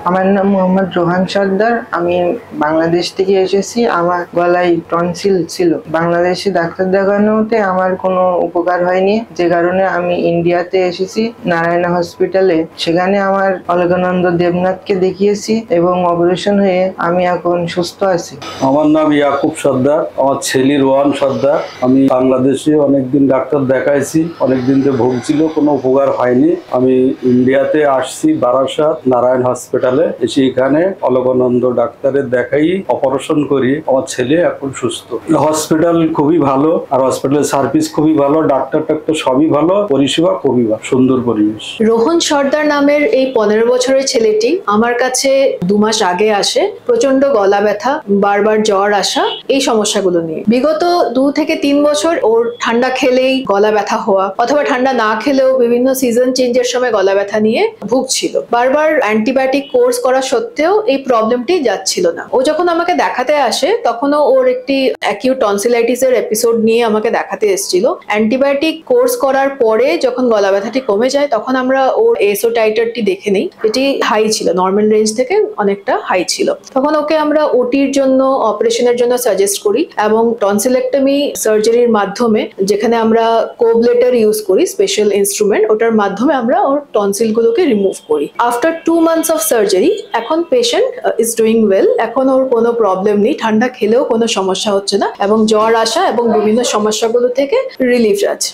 আমার নাম মোহাম্মদ রোহান সর্দার। আমি বাংলাদেশ থেকে এসেছি। আমার গলায় টনসিল ছিল। বাংলাদেশে ডাক্তার দেখানোতে আমার কোনো উপকার হয়নি, যে কারণে আমি ইন্ডিয়াতে এসেছি নারায়ণা হসপিটালে। সেখানে আমার অলকানন্দ দেবনাথকে দেখিয়েছি এবং অপারেশন হয়ে আমি এখন সুস্থ আছি। আমার নাম ইয়াকুব সর্দার, আমার ছেলে রোহান সর্দার। আমি বাংলাদেশে অনেকদিন ডাক্তার দেখাইছি, অনেকদিন তো ভুগছিল, কোনো উপকার হয়নি। আমি ইন্ডিয়াতে আসছি বারাসাত নারায়ণ হসপিটালে। এসে এখানে অলকানন্দ ডাক্তারের দেখাই অপারেশন করি, আমার ছেলে এখন সুস্থ। হসপিটাল খুবই ভালো, আর হসপিটালের সার্ভিস খুবই ভালো, ডাক্তার সবই ভালো, পরিষেবা খুবই ভালো, সুন্দর পরিবেশ। রোহন সর্দার নামের এই 15 বছরের ছেলেটি আমার কাছে 2 মাস আগে আসে। প্রচন্ড গলা ব্যথা, বারবার জ্বর আসা, এই সমস্যাগুলো নিয়ে। বিগত 2 থেকে 3 বছর ওর ঠান্ডা খেলেই গলা ব্যথা হওয়া, অথবা ঠান্ডা না খেলেও বিভিন্ন সিজন চেঞ্জের সময় গলা ব্যথা নিয়ে ভুগছিল। বারবার অ্যান্টিবায়োটিক কোর্স করা সত্ত্বেও এই প্রবলেমটি যাচ্ছিল না। ও যখন আমাকে দেখাতে আসে তখনও ওর একটি অ্যাকিউট টনসিলাইটিসের এপিসোড নিয়ে আমাকে দেখাতে এসেছিল। অ্যান্টিবায়োটিক কোর্স করার পরে যখন গলা ব্যথাটি কমে যায় তখন আমরা ওর এসও টাইটারটি দেখে নিই, যেটি হাই ছিল, নর্মাল রেঞ্জ থেকে অনেকটা হাই ছিল। তখন ওকে আমরা ওটির জন্য, অপারেশনের জন্য সাজেস্ট করি এবং টনসিলেক্টমি সার্জারির মাধ্যমে, যেখানে আমরা কোবলেটার ইউজ করি, স্পেশাল ইনস্ট্রুমেন্ট, ওটার মাধ্যমে আমরা ওর টনসিলগুলোকে রিমুভ করি। আফটার 2 মান্থস অফ সার্জারি এখন পেশেন্ট ইজ ডুইং ওয়েল। এখন ওর কোনো প্রবলেম নেই, ঠান্ডা খেলেও কোনো সমস্যা হচ্ছে না এবং জ্বর আসা এবং বিভিন্ন সমস্যাগুলো থেকে রিলিফ আছে।